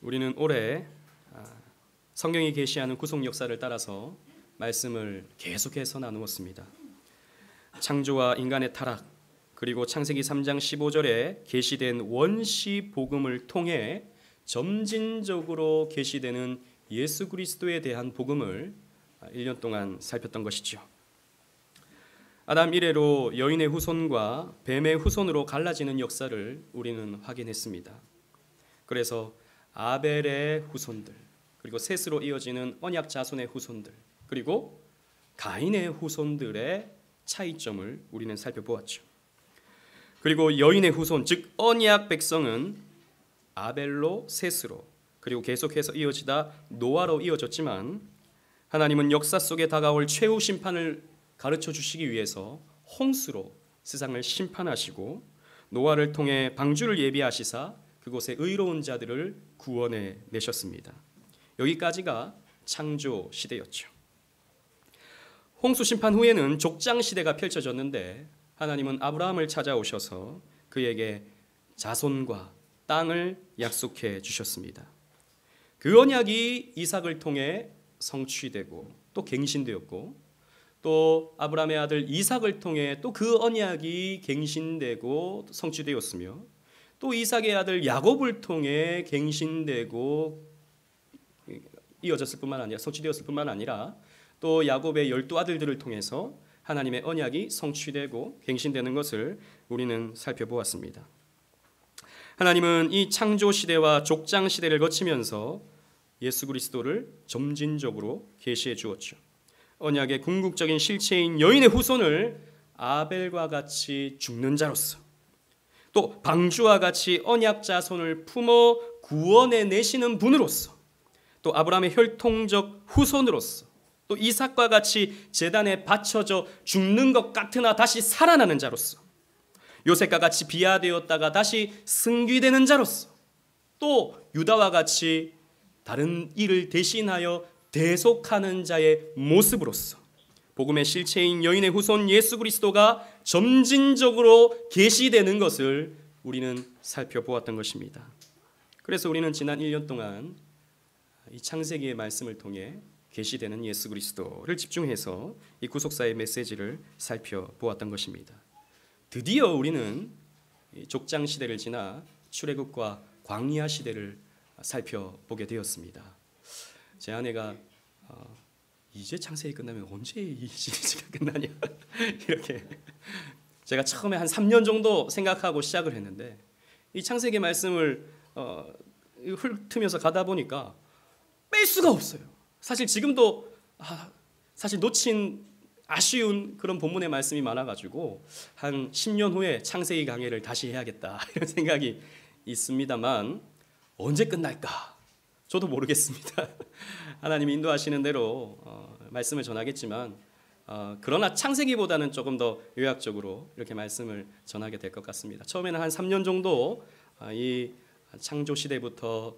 우리는 올해 성경이 계시하는 구속 역사를 따라서 말씀을 계속해서 나누었습니다. 창조와 인간의 타락, 그리고 창세기 3장 15절에 계시된 원시 복음을 통해 점진적으로 계시되는 예수 그리스도에 대한 복음을 1년 동안 살폈던 것이죠. 아담 이래로 여인의 후손과 뱀의 후손으로 갈라지는 역사를 우리는 확인했습니다. 그래서 아벨의 후손들, 그리고 셋으로 이어지는 언약 자손의 후손들, 그리고 가인의 후손들의 차이점을 우리는 살펴보았죠. 그리고 여인의 후손, 즉 언약 백성은 아벨로, 셋으로, 그리고 계속해서 이어지다 노아로 이어졌지만, 하나님은 역사 속에 다가올 최후 심판을 가르쳐 주시기 위해서 홍수로 세상을 심판하시고 노아를 통해 방주를 예비하시사 그곳에 의로운 자들을 구원해 내셨습니다. 여기까지가 창조 시대였죠. 홍수 심판 후에는 족장 시대가 펼쳐졌는데, 하나님은 아브라함을 찾아오셔서 그에게 자손과 땅을 약속해 주셨습니다. 그 언약이 이삭을 통해 성취되고 또 갱신되었고, 또 아브라함의 아들 이삭을 통해 또 그 언약이 갱신되고 성취되었으며, 또 이삭의 아들 야곱을 통해 갱신되고 이어졌을 뿐만 아니라 성취되었을 뿐만 아니라 또 야곱의 12 아들들을 통해서 하나님의 언약이 성취되고 갱신되는 것을 우리는 살펴보았습니다. 하나님은 이 창조 시대와 족장 시대를 거치면서 예수 그리스도를 점진적으로 계시해 주었죠. 언약의 궁극적인 실체인 여인의 후손을 아벨과 같이 죽는 자로서, 또 방주와 같이 언약 자손을 품어 구원해 내시는 분으로서, 또 아브라함의 혈통적 후손으로서, 또 이삭과 같이 제단에 바쳐져 죽는 것 같으나 다시 살아나는 자로서, 요셉과 같이 비하되었다가 다시 승귀되는 자로서, 또 유다와 같이 다른 일을 대신하여 대속하는 자의 모습으로서 복음의 실체인 여인의 후손 예수 그리스도가 점진적으로 계시되는 것을 우리는 살펴보았던 것입니다. 그래서 우리는 지난 1년 동안 이 창세기의 말씀을 통해 계시되는 예수 그리스도를 집중해서 이 구속사의 메시지를 살펴보았던 것입니다. 드디어 우리는 족장 시대를 지나 출애굽과 광야 시대를 살펴보게 되었습니다. 제 아내가 이제 창세기 끝나면 언제 이 시리즈가 끝나냐 이렇게 제가 처음에 한 3년 정도 생각하고 시작을 했는데, 이 창세기 말씀을 훑으면서 가다 보니까 뺄 수가 없어요. 사실 지금도 사실 놓친 아쉬운 그런 본문의 말씀이 많아가지고 한 10년 후에 창세기 강해를 다시 해야겠다 이런 생각이 있습니다만, 언제 끝날까 저도 모르겠습니다. 하나님이 인도하시는 대로 말씀을 전하겠지만, 그러나 창세기보다는 조금 더 요약적으로 이렇게 말씀을 전하게 될 것 같습니다. 처음에는 한 3년 정도 이 창조 시대부터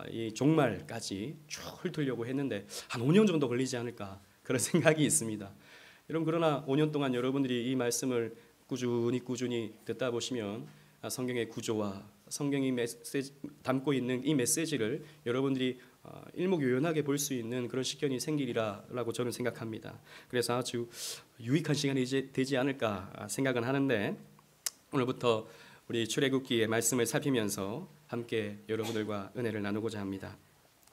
이 종말까지 쭉 훑으려고 했는데 한 5년 정도 걸리지 않을까 그런 생각이 있습니다. 여러분, 그러나 5년 동안 여러분들이 이 말씀을 꾸준히 듣다 보시면 성경의 구조와 성경이 담고 있는 이 메시지를 여러분들이 일목요연하게 볼 수 있는 그런 식견이 생기리라고 저는 생각합니다. 그래서 아주 유익한 시간이 이제 되지 않을까 생각은 하는데, 오늘부터 우리 출애굽기의 말씀을 살피면서 함께 여러분들과 은혜를 나누고자 합니다.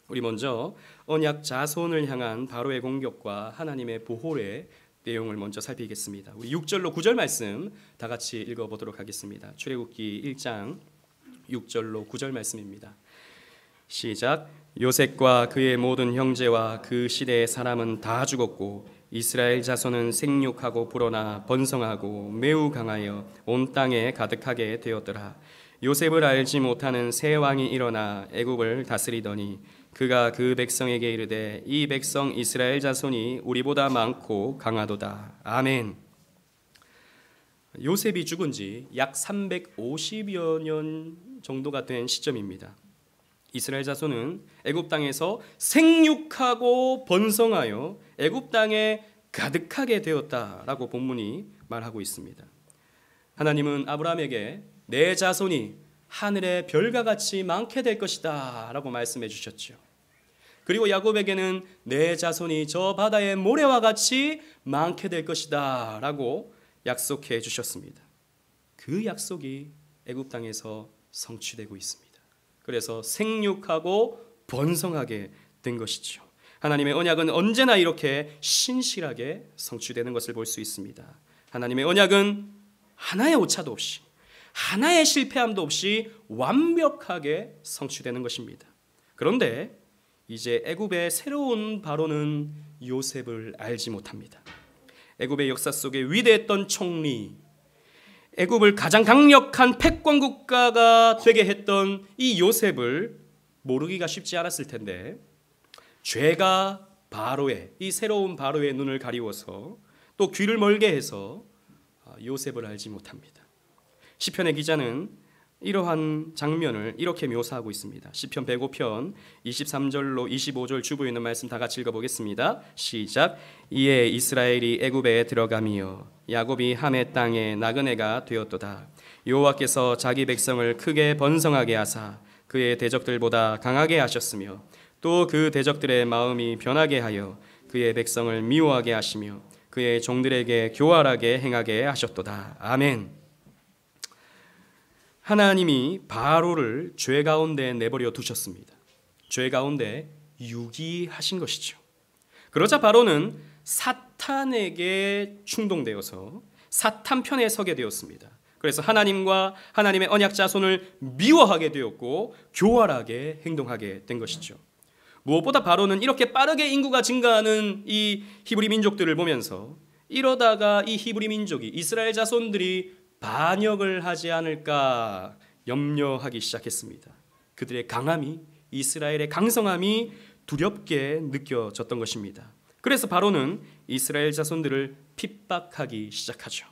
우리 먼저 언약 자손을 향한 바로의 공격과 하나님의 보호의 내용을 먼저 살피겠습니다. 우리 6절로 9절 말씀 다 같이 읽어보도록 하겠습니다. 출애굽기 1장 6절로 9절 말씀입니다. 시작. 요셉과 그의 모든 형제와 그 시대의 사람은 다 죽었고 이스라엘 자손은 생육하고 불어나 번성하고 매우 강하여 온 땅에 가득하게 되었더라. 요셉을 알지 못하는 새 왕이 일어나 애굽을 다스리더니 그가 그 백성에게 이르되 이 백성 이스라엘 자손이 우리보다 많고 강하도다. 아멘. 요셉이 죽은 지 약 350여 년 정도가 된 시점입니다. 이스라엘 자손은 애굽 땅에서 생육하고 번성하여 애굽 땅에 가득하게 되었다라고 본문이 말하고 있습니다. 하나님은 아브라함에게 내 자손이 하늘의 별과 같이 많게 될 것이다 라고 말씀해 주셨죠. 그리고 야곱에게는 내 자손이 저 바다의 모래와 같이 많게 될 것이다 라고 약속해 주셨습니다. 그 약속이 애굽 땅에서 성취되고 있습니다. 그래서 생육하고 번성하게 된 것이죠. 하나님의 언약은 언제나 이렇게 신실하게 성취되는 것을 볼 수 있습니다. 하나님의 언약은 하나의 오차도 없이, 하나의 실패함도 없이 완벽하게 성취되는 것입니다. 그런데 이제 애굽의 새로운 바로는 요셉을 알지 못합니다. 애굽의 역사 속에 위대했던 총리, 애굽을 가장 강력한 패권 국가가 되게 했던 이 요셉을 모르기가 쉽지 않았을 텐데, 죄가 바로의, 이 새로운 바로의 눈을 가리워서 또 귀를 멀게 해서 요셉을 알지 못합니다. 시편의 기자는 이러한 장면을 이렇게 묘사하고 있습니다. 시편 105편 23절로 25절 주부에 있는 말씀 다 같이 읽어보겠습니다. 시작. 이에 이스라엘이 애굽에 들어가며 야곱이 함의 땅에 나그네가 되었도다. 여호와께서 자기 백성을 크게 번성하게 하사 그의 대적들보다 강하게 하셨으며 또 그 대적들의 마음이 변하게 하여 그의 백성을 미워하게 하시며 그의 종들에게 교활하게 행하게 하셨도다. 아멘. 하나님이 바로를 죄 가운데 내버려 두셨습니다. 죄 가운데 유기하신 것이죠. 그러자 바로는 사탄에게 충동되어서 사탄 편에 서게 되었습니다. 그래서 하나님과 하나님의 언약 자손을 미워하게 되었고 교활하게 행동하게 된 것이죠. 무엇보다 바로는 이렇게 빠르게 인구가 증가하는 이 히브리 민족들을 보면서 이러다가 이 히브리 민족이, 이스라엘 자손들이 반역을 하지 않을까 염려하기 시작했습니다. 그들의 강함이, 이스라엘의 강성함이 두렵게 느껴졌던 것입니다. 그래서 바로는 이스라엘 자손들을 핍박하기 시작하죠.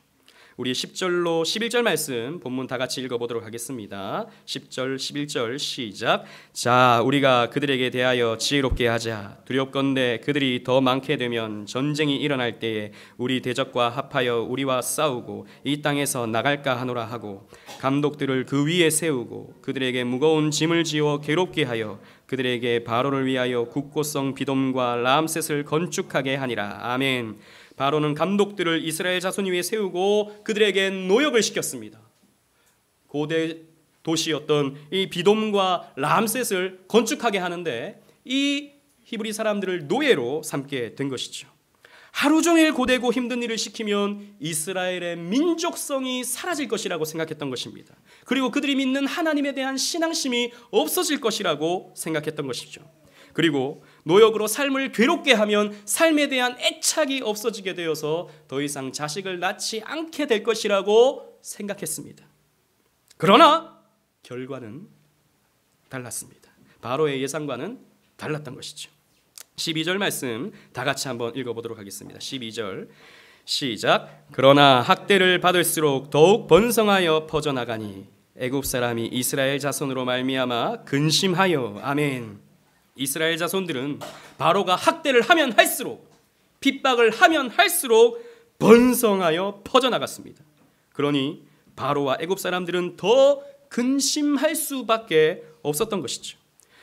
우리 10절로 11절 말씀 본문 다 같이 읽어보도록 하겠습니다. 10절 11절 시작. 자, 우리가 그들에게 대하여 지혜롭게 하자. 두렵건대 그들이 더 많게 되면 전쟁이 일어날 때에 우리 대적과 합하여 우리와 싸우고 이 땅에서 나갈까 하노라 하고 감독들을 그 위에 세우고 그들에게 무거운 짐을 지어 괴롭게 하여 그들에게 바로를 위하여 국고성 비돔과 람셋을 건축하게 하니라. 아멘. 바로는 감독들을 이스라엘 자손 위에 세우고 그들에게 노역을 시켰습니다. 고대 도시였던 이 비돔과 람셋을 건축하게 하는데 이 히브리 사람들을 노예로 삼게 된 것이죠. 하루 종일 고되고 힘든 일을 시키면 이스라엘의 민족성이 사라질 것이라고 생각했던 것입니다. 그리고 그들이 믿는 하나님에 대한 신앙심이 없어질 것이라고 생각했던 것이죠. 그리고 노역으로 삶을 괴롭게 하면 삶에 대한 애착이 없어지게 되어서 더 이상 자식을 낳지 않게 될 것이라고 생각했습니다. 그러나 결과는 달랐습니다. 바로의 예상과는 달랐던 것이죠. 12절 말씀 다 같이 한번 읽어보도록 하겠습니다. 12절 시작. 그러나 학대를 받을수록 더욱 번성하여 퍼져나가니 애굽 사람이 이스라엘 자손으로 말미암아 근심하여. 아멘. 이스라엘 자손들은 바로가 학대를 하면 할수록, 핍박을 하면 할수록 번성하여 퍼져나갔습니다. 그러니 바로와 애굽 사람들은 더 근심할 수밖에 없었던 것이죠.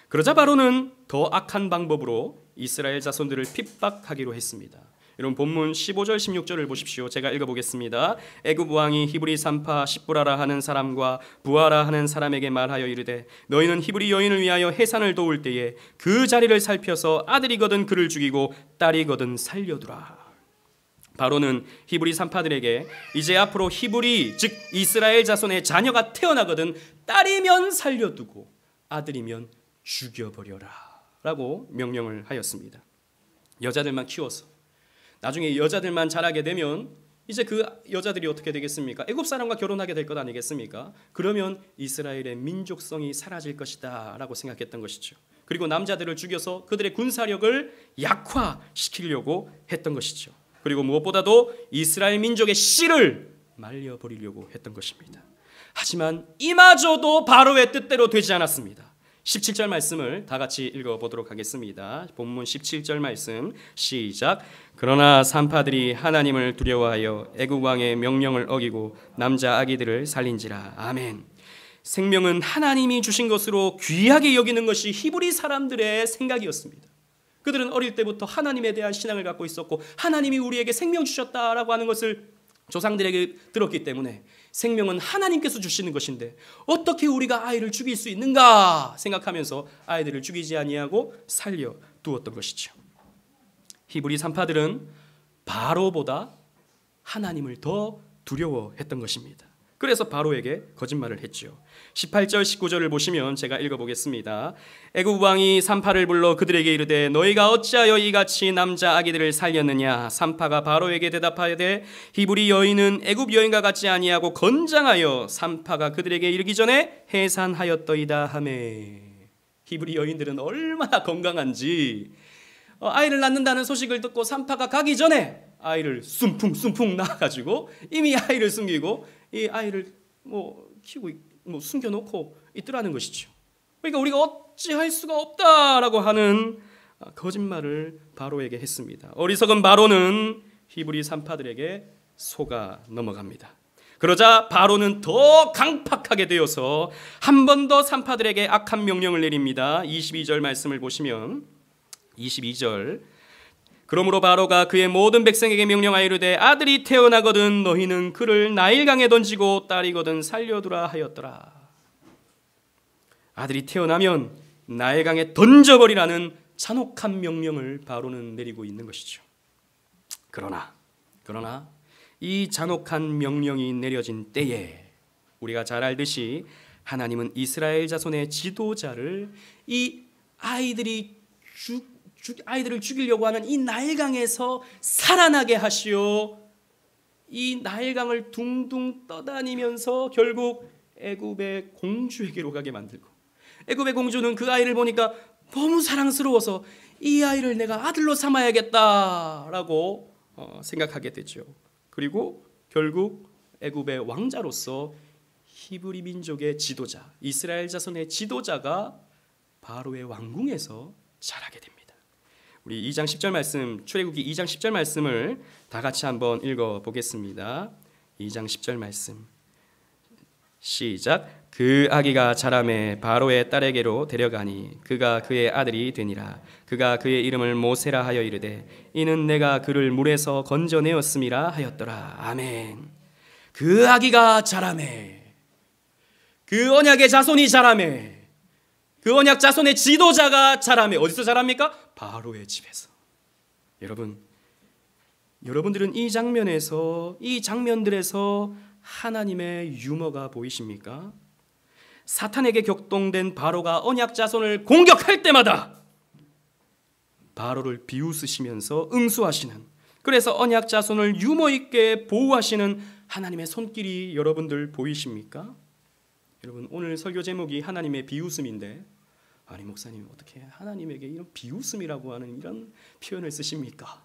그러자 바로는 더 악한 방법으로 이스라엘 자손들을 핍박하기로 했습니다. 여러분 본문 15절 16절을 보십시오. 제가 읽어보겠습니다. 애굽 왕이 히브리 산파 십부라라 하는 사람과 부하라 하는 사람에게 말하여 이르되 너희는 히브리 여인을 위하여 해산을 도울 때에 그 자리를 살펴서 아들이거든 그를 죽이고 딸이거든 살려두라. 바로는 히브리 산파들에게 이제 앞으로 히브리 즉 이스라엘 자손의 자녀가 태어나거든 딸이면 살려두고 아들이면 죽여버려라 라고 명령을 하였습니다. 여자들만 키워서 나중에 여자들만 자라게 되면 이제 그 여자들이 어떻게 되겠습니까? 애굽 사람과 결혼하게 될 것 아니겠습니까? 그러면 이스라엘의 민족성이 사라질 것이다 라고 생각했던 것이죠. 그리고 남자들을 죽여서 그들의 군사력을 약화시키려고 했던 것이죠. 그리고 무엇보다도 이스라엘 민족의 씨를 말려버리려고 했던 것입니다. 하지만 이마저도 바로의 뜻대로 되지 않았습니다. 17절 말씀을 다 같이 읽어보도록 하겠습니다. 본문 17절 말씀 시작. 그러나 산파들이 하나님을 두려워하여 애굽 왕의 명령을 어기고 남자 아기들을 살린지라. 아멘. 생명은 하나님이 주신 것으로 귀하게 여기는 것이 히브리 사람들의 생각이었습니다. 그들은 어릴 때부터 하나님에 대한 신앙을 갖고 있었고 하나님이 우리에게 생명 주셨다라고 하는 것을 조상들에게 들었기 때문에 생명은 하나님께서 주시는 것인데 어떻게 우리가 아이를 죽일 수 있는가 생각하면서 아이들을 죽이지 아니하고 살려 두었던 것이죠. 히브리 산파들은 바로보다 하나님을 더 두려워했던 것입니다. 그래서 바로에게 거짓말을 했죠. 18절 19절을 보시면 제가 읽어보겠습니다. 애굽 왕이 산파를 불러 그들에게 이르되 너희가 어찌하여 이같이 남자 아기들을 살렸느냐. 산파가 바로에게 대답하되 히브리 여인은 애굽 여인과 같지 아니하고 건장하여 산파가 그들에게 이르기 전에 해산하였더이다 하매. 히브리 여인들은 얼마나 건강한지 아이를 낳는다는 소식을 듣고 산파가 가기 전에 아이를 숨풍 낳아가지고 이미 아이를 숨기고 이 아이를 키우고 숨겨놓고 있더라는 것이죠. 그러니까 우리가 어찌할 수가 없다라고 하는 거짓말을 바로에게 했습니다. 어리석은 바로는 히브리 산파들에게 속아 넘어갑니다. 그러자 바로는 더 강팍하게 되어서 한 번 더 산파들에게 악한 명령을 내립니다. 22절 말씀을 보시면 22절 그러므로 바로가 그의 모든 백성에게 명령하여 이르되 아들이 태어나거든 너희는 그를 나일강에 던지고 딸이거든 살려두라 하였더라. 아들이 태어나면 나일강에 던져버리라는 잔혹한 명령을 바로는 내리고 있는 것이죠. 그러나 이 잔혹한 명령이 내려진 때에 우리가 잘 알듯이 하나님은 이스라엘 자손의 지도자를 이 아이들을 죽이려고 하는 이 나일강에서 살아나게 하시오. 이 나일강을 둥둥 떠다니면서 결국 애굽의 공주에게로 가게 만들고 애굽의 공주는 그 아이를 보니까 너무 사랑스러워서 이 아이를 내가 아들로 삼아야겠다라고 생각하게 되죠. 그리고 결국 애굽의 왕자로서 히브리 민족의 지도자, 이스라엘 자손의 지도자가 바로의 왕궁에서 자라게 됩니다. 우리 2장 10절 말씀, 출애굽기 2장 10절 말씀을 다 같이 한번 읽어보겠습니다. 2장 10절 말씀 시작. 그 아기가 자라매 바로의 딸에게로 데려가니 그가 그의 아들이 되니라. 그가 그의 이름을 모세라 하여 이르되 이는 내가 그를 물에서 건져내었음이라 하였더라. 아멘. 그 아기가 자라매, 그 언약의 자손이 자라매, 그 언약 자손의 지도자가 자라매. 어디서 자랍니까? 바로의 집에서. 여러분들은 이 장면들에서 하나님의 유머가 보이십니까? 사탄에게 격동된 바로가 언약 자손을 공격할 때마다 바로를 비웃으시면서 응수하시는, 그래서 언약 자손을 유머 있게 보호하시는 하나님의 손길이 여러분들 보이십니까? 여러분, 오늘 설교 제목이 하나님의 비웃음인데, 아니 목사님 어떻게 하나님에게 이런 비웃음이라고 하는 이런 표현을 쓰십니까?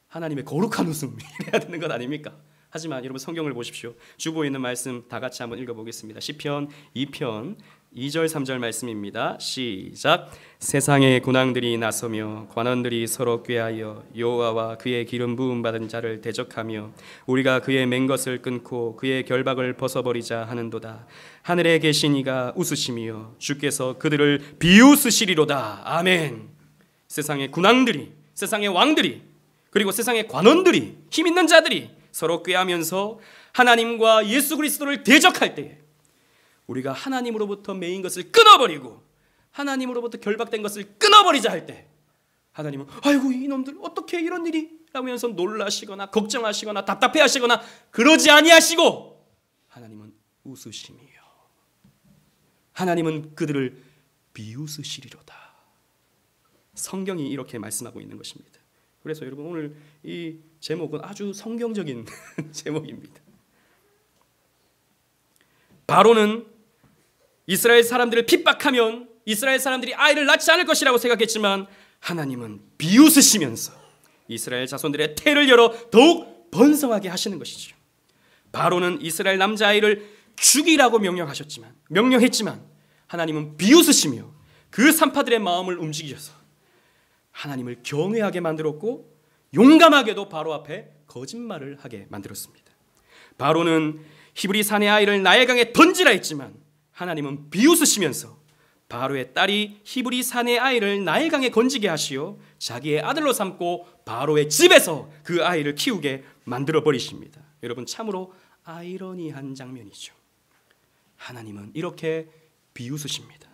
하나님의 거룩한 웃음 이래야 되는 것 아닙니까? 하지만 여러분 성경을 보십시오. 주보에 있는 말씀 다 같이 한번 읽어보겠습니다. 시편 2편 2절 3절 말씀입니다. 시작. 세상의 군왕들이 나서며 관원들이 서로 꾀하여 여호와와 그의 기름 부음 받은 자를 대적하며 우리가 그의 맨 것을 끊고 그의 결박을 벗어버리자 하는도다. 하늘에 계신 이가 웃으시며 주께서 그들을 비웃으시리로다. 아멘. 세상의 군왕들이, 세상의 왕들이, 그리고 세상의 관원들이, 힘 있는 자들이 서로 꾀하면서 하나님과 예수 그리스도를 대적할 때에 우리가 하나님으로부터 매인 것을 끊어버리고 하나님으로부터 결박된 것을 끊어버리자 할 때 하나님은 아이고 이놈들 어떻게 이런 일이 라면서 놀라시거나 걱정하시거나 답답해하시거나 그러지 아니하시고 하나님은 웃으시며 하나님은 그들을 비웃으시리로다. 성경이 이렇게 말씀하고 있는 것입니다. 그래서 여러분 오늘 이 제목은 아주 성경적인 제목입니다. 바로는 이스라엘 사람들을 핍박하면 이스라엘 사람들이 아이를 낳지 않을 것이라고 생각했지만 하나님은 비웃으시면서 이스라엘 자손들의 태를 열어 더욱 번성하게 하시는 것이죠. 바로는 이스라엘 남자아이를 죽이라고 명령했지만 하나님은 비웃으시며 그 산파들의 마음을 움직이셔서 하나님을 경외하게 만들었고 용감하게도 바로 앞에 거짓말을 하게 만들었습니다. 바로는 히브리 사내 아이를 나일강에 던지라 했지만 하나님은 비웃으시면서 바로의 딸이 히브리 사내 아이를 나일강에 건지게 하시어 자기의 아들로 삼고 바로의 집에서 그 아이를 키우게 만들어 버리십니다. 여러분, 참으로 아이러니한 장면이죠. 하나님은 이렇게 비웃으십니다.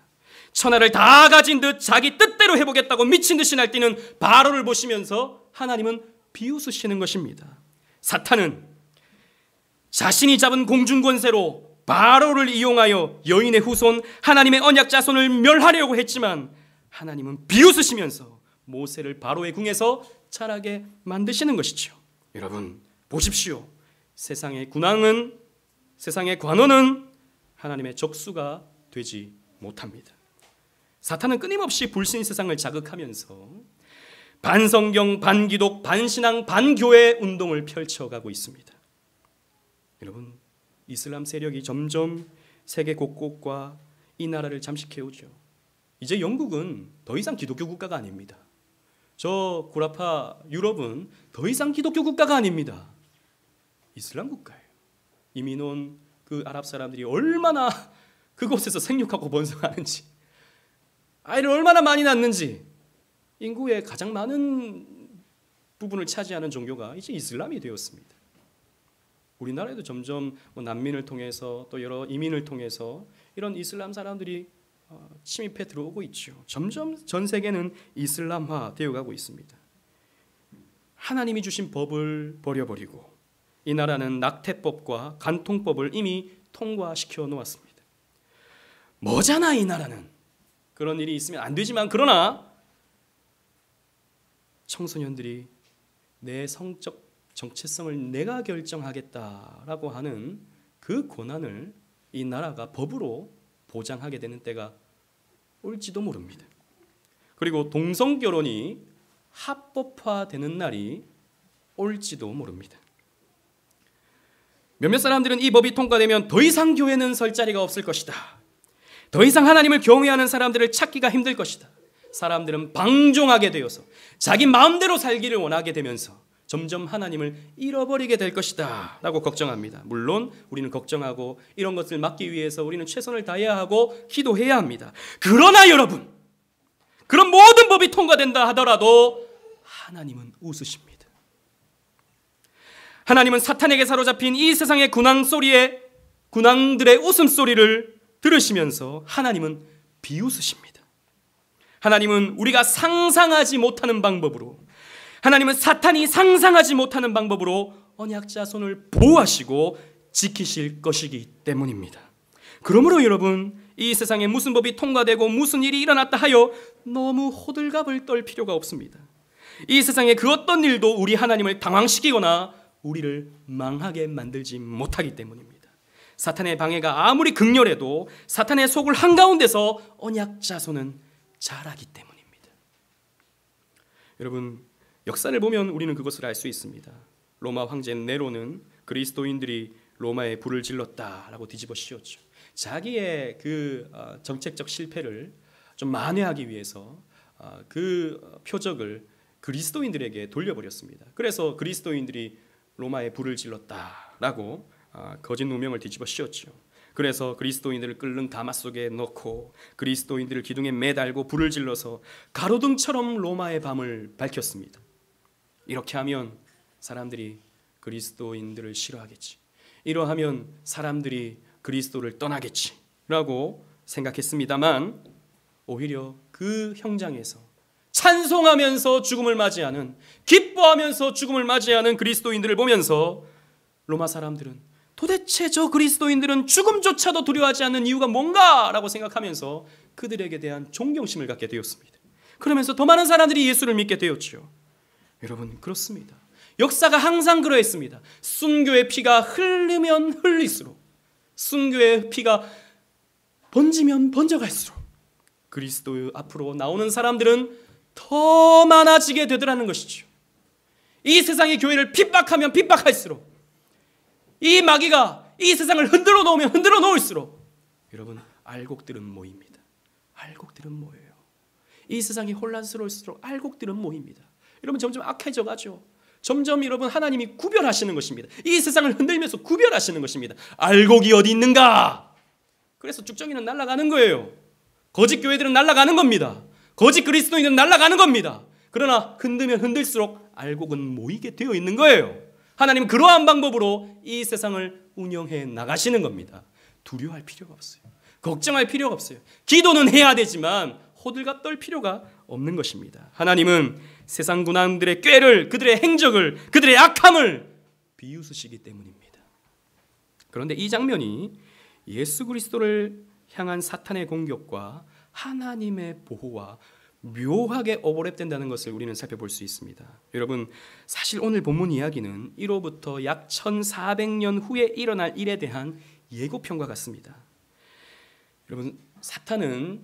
천하를 다 가진 듯 자기 뜻대로 해보겠다고 미친 듯이 날뛰는 바로를 보시면서 하나님은 비웃으시는 것입니다. 사탄은 자신이 잡은 공중권세로 바로를 이용하여 여인의 후손 하나님의 언약 자손을 멸하려고 했지만 하나님은 비웃으시면서 모세를 바로의 궁에서 자라게 만드시는 것이죠. 여러분, 보십시오. 세상의 군왕은, 세상의 관원은 하나님의 적수가 되지 못합니다. 사탄은 끊임없이 불신 세상을 자극하면서 반성경, 반기독, 반신앙, 반교회 운동을 펼쳐가고 있습니다. 여러분, 이슬람 세력이 점점 세계 곳곳과 이 나라를 잠식해오죠. 이제 영국은 더 이상 기독교 국가가 아닙니다. 저 구라파 유럽은 더 이상 기독교 국가가 아닙니다. 이슬람 국가예요. 이민 온 그 아랍 사람들이 얼마나 그곳에서 생육하고 번성하는지, 아이를 얼마나 많이 낳는지, 인구의 가장 많은 부분을 차지하는 종교가 이제 이슬람이 되었습니다. 우리나라에도 점점 난민을 통해서 또 여러 이민을 통해서 이런 이슬람 사람들이 침입해 들어오고 있죠. 점점 전 세계는 이슬람화 되어가고 있습니다. 하나님이 주신 법을 버려버리고 이 나라는 낙태법과 간통법을 이미 통과시켜 놓았습니다. 뭐잖아 이 나라는. 그런 일이 있으면 안 되지만, 그러나 청소년들이 내 성적 정체성을 내가 결정하겠다라고 하는 그 권한을 이 나라가 법으로 보장하게 되는 때가 올지도 모릅니다. 그리고 동성결혼이 합법화되는 날이 올지도 모릅니다. 몇몇 사람들은 이 법이 통과되면 더 이상 교회는 설 자리가 없을 것이다. 더 이상 하나님을 경외하는 사람들을 찾기가 힘들 것이다. 사람들은 방종하게 되어서 자기 마음대로 살기를 원하게 되면서 점점 하나님을 잃어버리게 될 것이다 라고 걱정합니다. 물론 우리는 걱정하고 이런 것을 막기 위해서 우리는 최선을 다해야 하고 기도해야 합니다. 그러나 여러분, 그런 모든 법이 통과된다 하더라도 하나님은 웃으십니다. 하나님은 사탄에게 사로잡힌 이 세상의 군왕들의 웃음소리를 들으시면서 하나님은 비웃으십니다. 하나님은 우리가 상상하지 못하는 방법으로, 하나님은 사탄이 상상하지 못하는 방법으로 언약 자손을 보호하시고 지키실 것이기 때문입니다. 그러므로 여러분, 이 세상에 무슨 법이 통과되고 무슨 일이 일어났다 하여 너무 호들갑을 떨 필요가 없습니다. 이 세상에 그 어떤 일도 우리 하나님을 당황시키거나 우리를 망하게 만들지 못하기 때문입니다. 사탄의 방해가 아무리 극렬해도 사탄의 속을 한가운데서 언약 자손은 자라기 때문입니다. 여러분, 역사를 보면 우리는 그것을 알 수 있습니다. 로마 황제 네로는 그리스도인들이 로마에 불을 질렀다라고 뒤집어 씌웠죠. 자기의 그 정책적 실패를 좀 만회하기 위해서 그 표적을 그리스도인들에게 돌려버렸습니다. 그래서 그리스도인들이 로마에 불을 질렀다라고 거짓 누명을 뒤집어 씌웠죠. 그래서 그리스도인들을 끓는 가마 속에 넣고 그리스도인들을 기둥에 매달고 불을 질러서 가로등처럼 로마의 밤을 밝혔습니다. 이렇게 하면 사람들이 그리스도인들을 싫어하겠지, 이러하면 사람들이 그리스도를 떠나겠지라고 생각했습니다만, 오히려 그 현장에서 찬송하면서 죽음을 맞이하는, 기뻐하면서 죽음을 맞이하는 그리스도인들을 보면서 로마 사람들은 도대체 저 그리스도인들은 죽음조차도 두려워하지 않는 이유가 뭔가라고 생각하면서 그들에게 대한 존경심을 갖게 되었습니다. 그러면서 더 많은 사람들이 예수를 믿게 되었죠. 여러분, 그렇습니다. 역사가 항상 그러했습니다. 순교의 피가 흐르면 흘릴수록, 순교의 피가 번지면 번져갈수록 그리스도 앞으로 나오는 사람들은 더 많아지게 되더라는 것이죠. 이 세상의 교회를 핍박하면 핍박할수록, 이 마귀가 이 세상을 흔들어 놓으면 흔들어 놓을수록 여러분, 알곡들은 모입니다. 알곡들은 모여요. 이 세상이 혼란스러울수록 알곡들은 모입니다. 여러분, 점점 악해져 가죠. 점점 여러분 하나님이 구별하시는 것입니다. 이 세상을 흔들면서 구별하시는 것입니다. 알곡이 어디 있는가? 그래서 쭉정이는 날아가는 거예요. 거짓 교회들은 날아가는 겁니다. 거짓 그리스도인은 날아가는 겁니다. 그러나 흔들면 흔들수록 알곡은 모이게 되어 있는 거예요. 하나님은 그러한 방법으로 이 세상을 운영해 나가시는 겁니다. 두려워할 필요가 없어요. 걱정할 필요가 없어요. 기도는 해야 되지만 호들갑 떨 필요가 없는 것입니다. 하나님은 세상 군왕들의 꾀를, 그들의 행적을, 그들의 악함을 비웃으시기 때문입니다. 그런데 이 장면이 예수 그리스도를 향한 사탄의 공격과 하나님의 보호와 묘하게 오버랩된다는 것을 우리는 살펴볼 수 있습니다. 여러분, 사실 오늘 본문 이야기는 이로부터 약 1400년 후에 일어날 일에 대한 예고편과 같습니다. 여러분, 사탄은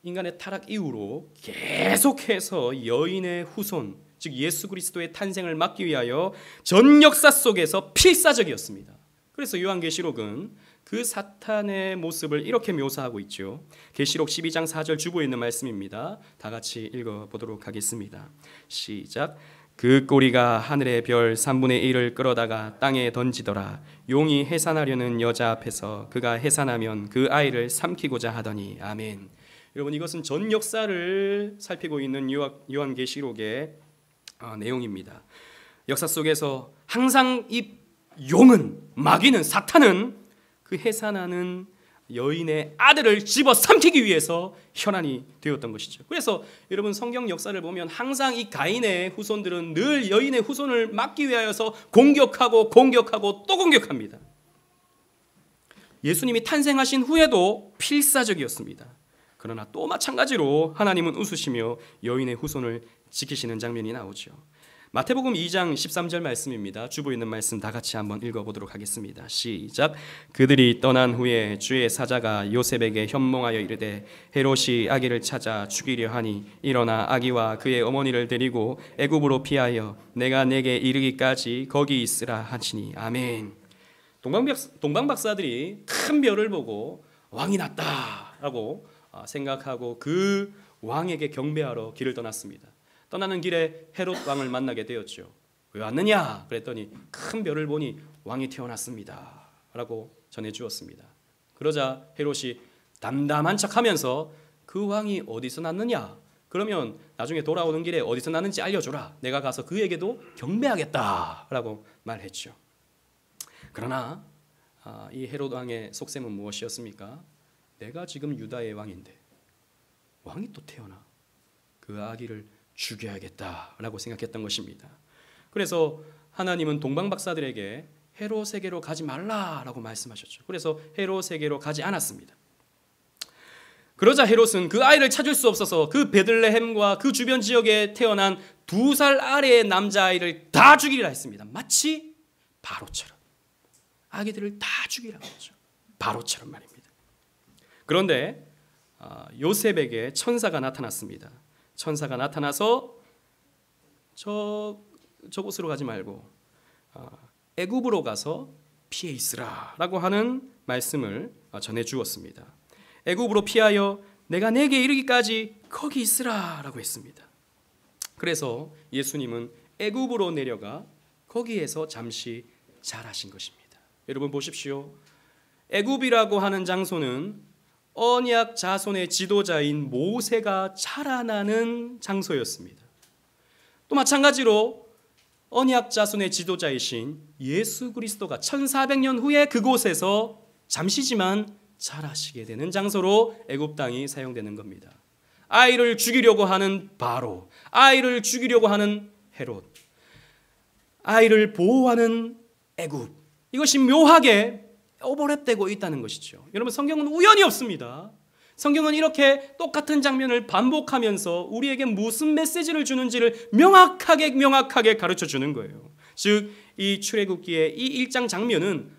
인간의 타락 이후로 계속해서 여인의 후손, 즉 예수 그리스도의 탄생을 막기 위하여 전 역사 속에서 필사적이었습니다. 그래서 요한계시록은 그 사탄의 모습을 이렇게 묘사하고 있죠. 계시록 12장 4절 주보에 있는 말씀입니다. 다 같이 읽어보도록 하겠습니다. 시작. 그 꼬리가 하늘의 별 3분의 1을 끌어다가 땅에 던지더라. 용이 해산하려는 여자 앞에서 그가 해산하면 그 아이를 삼키고자 하더니. 아멘. 여러분, 이것은 전 역사를 살피고 있는 요한계시록의 내용입니다. 역사 속에서 항상 이 용은, 마귀는, 사탄은 그 해산하는 여인의 아들을 집어삼키기 위해서 혈안이 되었던 것이죠. 그래서 여러분, 성경 역사를 보면 항상 이 가인의 후손들은 늘 여인의 후손을 막기 위하여서 공격하고 또 공격합니다. 예수님이 탄생하신 후에도 필사적이었습니다. 그러나 또 마찬가지로 하나님은 웃으시며 여인의 후손을 지키시는 장면이 나오죠. 마태복음 2장 13절 말씀입니다. 주보에 있는 말씀 다 같이 한번 읽어보도록 하겠습니다. 시작. 그들이 떠난 후에 주의 사자가 요셉에게 현몽하여 이르되 헤롯이 아기를 찾아 죽이려 하니 일어나 아기와 그의 어머니를 데리고 애굽으로 피하여 내가 내게 이르기까지 거기 있으라 하시니. 아멘. 동방박사들이 큰 별을 보고 왕이 났다라고 생각하고 그 왕에게 경배하러 길을 떠났습니다. 떠나는 길에 헤롯 왕을 만나게 되었죠. 왜 왔느냐? 그랬더니 큰 별을 보니 왕이 태어났습니다 라고 전해주었습니다. 그러자 헤롯이 담담한 척하면서 그 왕이 어디서 났느냐? 그러면 나중에 돌아오는 길에 어디서 났는지 알려줘라. 내가 가서 그에게도 경배하겠다 라고 말했죠. 그러나 이 헤롯 왕의 속셈은 무엇이었습니까? 내가 지금 유다의 왕인데 왕이 또 태어나 그 아기를 죽여야겠다라고 생각했던 것입니다. 그래서 하나님은 동방박사들에게 헤롯에게로 가지 말라라고 말씀하셨죠. 그래서 헤롯에게로 가지 않았습니다. 그러자 헤롯은 그 아이를 찾을 수 없어서 그 베들레헴과 그 주변 지역에 태어난 2살 아래의 남자아이를 다 죽이라 했습니다. 마치 바로처럼 아기들을 다 죽이라고 했죠. 바로처럼 말입니다. 그런데 요셉에게 천사가 나타났습니다. 천사가 나타나서 저곳으로 가지 말고 애굽으로 가서 피해 있으라라고 하는 말씀을 전해 주었습니다. 애굽으로 피하여 내가 내게 이르기까지 거기 있으라라고 했습니다. 그래서 예수님은 애굽으로 내려가 거기에서 잠시 자라신 것입니다. 여러분 보십시오. 애굽이라고 하는 장소는 언약 자손의 지도자인 모세가 자라나는 장소였습니다. 또 마찬가지로 언약 자손의 지도자이신 예수 그리스도가 1400년 후에 그곳에서 잠시지만 자라시게 되는 장소로 애굽 땅이 사용되는 겁니다. 아이를 죽이려고 하는 바로, 아이를 죽이려고 하는 헤롯, 아이를 보호하는 애굽, 이것이 묘하게 오버랩되고 있다는 것이죠. 여러분, 성경은 우연이 없습니다. 성경은 이렇게 똑같은 장면을 반복하면서 우리에게 무슨 메시지를 주는지를 명확하게 가르쳐 주는 거예요. 즉, 이 출애굽기의 이 1장 장면은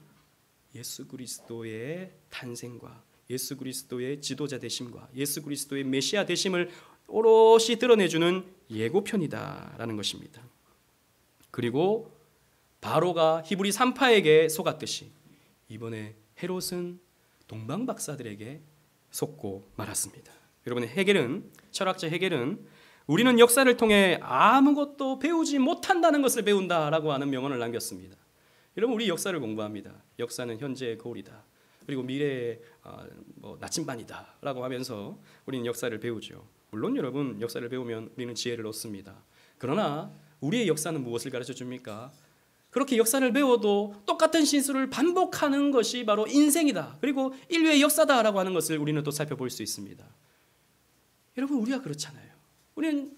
예수 그리스도의 탄생과 예수 그리스도의 지도자 되심과 예수 그리스도의 메시아 되심을 오롯이 드러내주는 예고편이다라는 것입니다. 그리고 바로가 히브리 산파에게 속았듯이 이번에 헤롯은 동방박사들에게 속고 말았습니다. 여러분, 철학자 헤겔은 우리는 역사를 통해 아무것도 배우지 못한다는 것을 배운다라고 하는 명언을 남겼습니다. 여러분, 우리 역사를 공부합니다. 역사는 현재의 거울이다. 그리고 미래의 나침반이다라고 하면서 우리는 역사를 배우죠. 물론 여러분, 역사를 배우면 우리는 지혜를 얻습니다. 그러나 우리의 역사는 무엇을 가르쳐 줍니까? 그렇게 역사를 배워도 똑같은 실수를 반복하는 것이 바로 인생이다. 그리고 인류의 역사다라고 하는 것을 우리는 또 살펴볼 수 있습니다. 여러분, 우리가 그렇잖아요. 우리는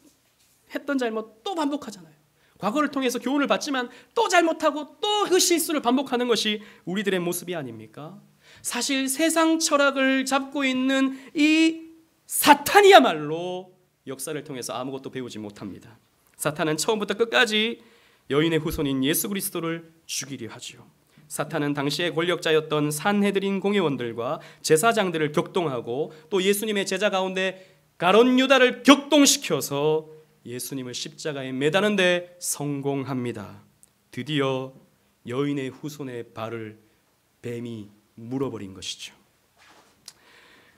했던 잘못 또 반복하잖아요. 과거를 통해서 교훈을 받지만 또 잘못하고 또 그 실수를 반복하는 것이 우리들의 모습이 아닙니까? 사실 세상 철학을 잡고 있는 이 사탄이야말로 역사를 통해서 아무것도 배우지 못합니다. 사탄은 처음부터 끝까지 여인의 후손인 예수 그리스도를 죽이려 하죠. 사탄은 당시의 권력자였던 산헤드린 공회원들과 제사장들을 격동하고 또 예수님의 제자 가운데 가룟 유다를 격동시켜서 예수님을 십자가에 매다는 데 성공합니다. 드디어 여인의 후손의 발을 뱀이 물어버린 것이죠.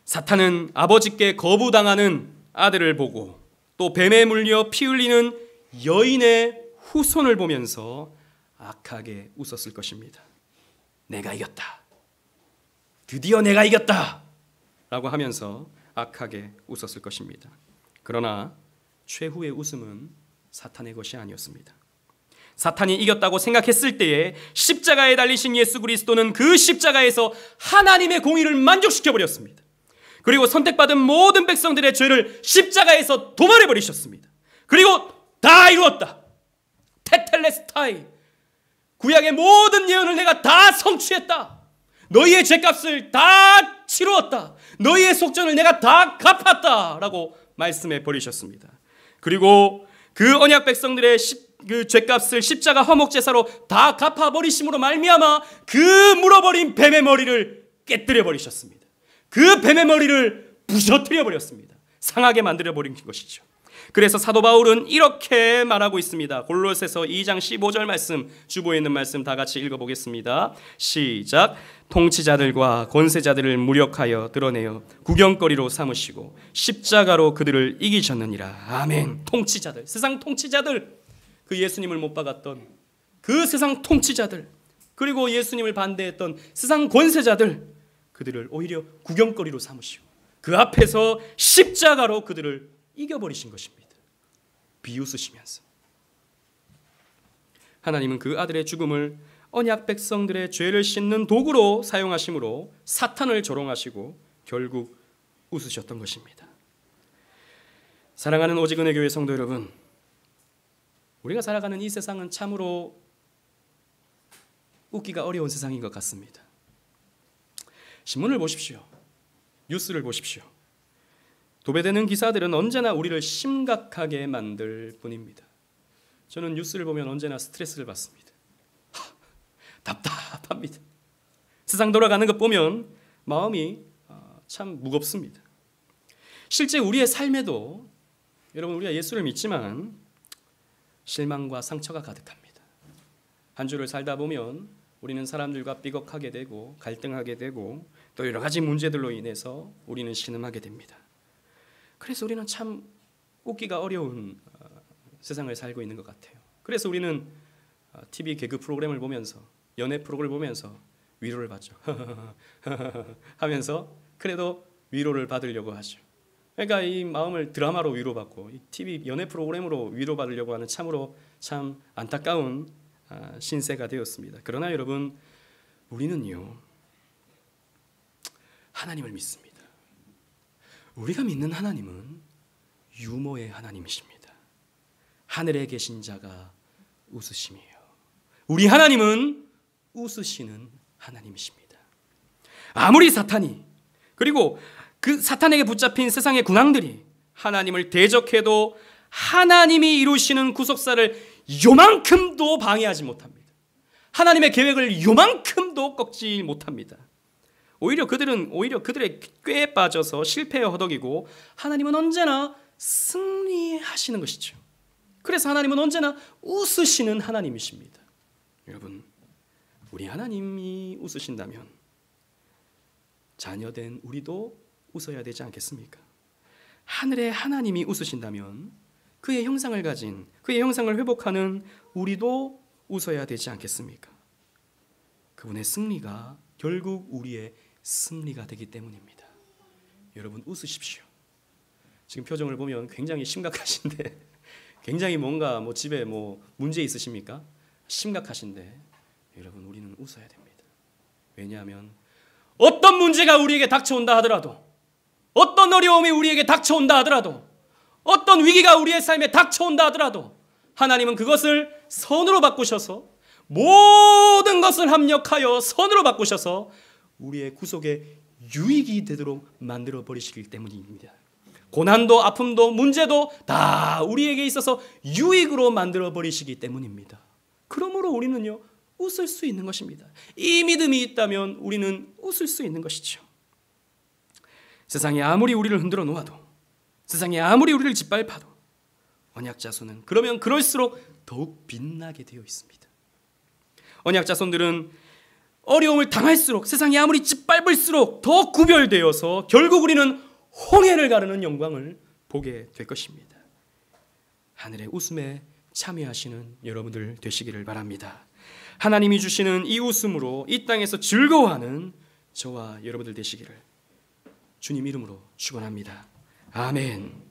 사탄은 아버지께 거부당하는 아들을 보고 또 뱀에 물려 피 흘리는 여인의 후손을 보면서 악하게 웃었을 것입니다. 내가 이겼다. 드디어 내가 이겼다. 라고 하면서 악하게 웃었을 것입니다. 그러나 최후의 웃음은 사탄의 것이 아니었습니다. 사탄이 이겼다고 생각했을 때에 십자가에 달리신 예수 그리스도는 그 십자가에서 하나님의 공의를 만족시켜버렸습니다. 그리고 선택받은 모든 백성들의 죄를 십자가에서 도말해버리셨습니다. 그리고 다 이루었다. 테텔레스타이. 구약의 모든 예언을 내가 다 성취했다. 너희의 죄값을 다 치루었다. 너희의 속전을 내가 다 갚았다. 라고 말씀해 버리셨습니다. 그리고 그 언약 백성들의 그 죄값을 십자가 화목제사로 다 갚아버리심으로 말미암아 그 물어버린 뱀의 머리를 깨뜨려 버리셨습니다. 그 뱀의 머리를 부셔뜨려 버렸습니다. 상하게 만들어 버린 것이죠. 그래서 사도 바울은 이렇게 말하고 있습니다. 골로새서 2장 15절 말씀, 주보에 있는 말씀 다 같이 읽어보겠습니다. 시작. 통치자들과 권세자들을 무력하여 드러내어 구경거리로 삼으시고 십자가로 그들을 이기셨느니라. 아멘. 통치자들, 세상 통치자들, 그 예수님을 못 박았던 그 세상 통치자들, 그리고 예수님을 반대했던 세상 권세자들, 그들을 오히려 구경거리로 삼으시고 그 앞에서 십자가로 그들을 이겨버리신 것입니다. 비웃으시면서 하나님은 그 아들의 죽음을 언약 백성들의 죄를 씻는 도구로 사용하심으로 사탄을 조롱하시고 결국 웃으셨던 것입니다. 사랑하는 오직은혜 교회 성도 여러분, 우리가 살아가는 이 세상은 참으로 웃기가 어려운 세상인 것 같습니다. 신문을 보십시오. 뉴스를 보십시오. 도배되는 기사들은 언제나 우리를 심각하게 만들 뿐입니다. 저는 뉴스를 보면 언제나 스트레스를 받습니다. 답답합니다. 세상 돌아가는 것 보면 마음이 참 무겁습니다. 실제 우리의 삶에도 여러분, 우리가 예수를 믿지만 실망과 상처가 가득합니다. 한 주를 살다 보면 우리는 사람들과 삐걱하게 되고 갈등하게 되고 또 여러 가지 문제들로 인해서 우리는 신음하게 됩니다. 그래서 우리는 참 웃기가 어려운 세상을 살고 있는 것 같아요. 그래서 우리는 TV 개그 프로그램을 보면서, 연애 프로그램을 보면서 위로를 받죠. 하면서 그래도 위로를 받으려고 하죠. 그러니까 이 마음을 드라마로 위로받고 이 TV 연애 프로그램으로 위로받으려고 하는 참으로 참 안타까운 신세가 되었습니다. 그러나 여러분, 우리는요, 하나님을 믿습니다. 우리가 믿는 하나님은 유머의 하나님이십니다. 하늘에 계신 자가 웃으심이에요. 우리 하나님은 웃으시는 하나님이십니다. 아무리 사탄이, 그리고 그 사탄에게 붙잡힌 세상의 군왕들이 하나님을 대적해도 하나님이 이루시는 구속사를 요만큼도 방해하지 못합니다. 하나님의 계획을 요만큼도 꺾지 못합니다. 오히려 그들의 꾀에 빠져서 실패에 허덕이고 하나님은 언제나 승리하시는 것이죠. 그래서 하나님은 언제나 웃으시는 하나님이십니다. 여러분, 우리 하나님이 웃으신다면 자녀된 우리도 웃어야 되지 않겠습니까? 하늘의 하나님이 웃으신다면 그의 형상을 가진, 그의 형상을 회복하는 우리도 웃어야 되지 않겠습니까? 그분의 승리가 결국 우리의 승리가 되기 때문입니다. 여러분 웃으십시오. 지금 표정을 보면 굉장히 심각하신데 굉장히 뭔가 집에 문제 있으십니까? 심각하신데 여러분 우리는 웃어야 됩니다. 왜냐하면 어떤 문제가 우리에게 닥쳐온다 하더라도, 어떤 어려움이 우리에게 닥쳐온다 하더라도, 어떤 위기가 우리의 삶에 닥쳐온다 하더라도 하나님은 그것을 선으로 바꾸셔서, 모든 것을 합력하여 선으로 바꾸셔서 우리의 구속의 유익이 되도록 만들어 버리시기 때문입니다. 고난도 아픔도 문제도 다 우리에게 있어서 유익으로 만들어 버리시기 때문입니다. 그러므로 우리는요 웃을 수 있는 것입니다. 이 믿음이 있다면 우리는 웃을 수 있는 것이죠. 세상이 아무리 우리를 흔들어 놓아도, 세상이 아무리 우리를 짓밟아도 언약 자손은 그러면 그럴수록 더욱 빛나게 되어 있습니다. 언약 자손들은 어려움을 당할수록, 세상이 아무리 짓밟을수록 더 구별되어서 결국 우리는 홍해를 가르는 영광을 보게 될 것입니다. 하늘의 웃음에 참여하시는 여러분들 되시기를 바랍니다. 하나님이 주시는 이 웃음으로 이 땅에서 즐거워하는 저와 여러분들 되시기를 주님 이름으로 축원합니다. 아멘.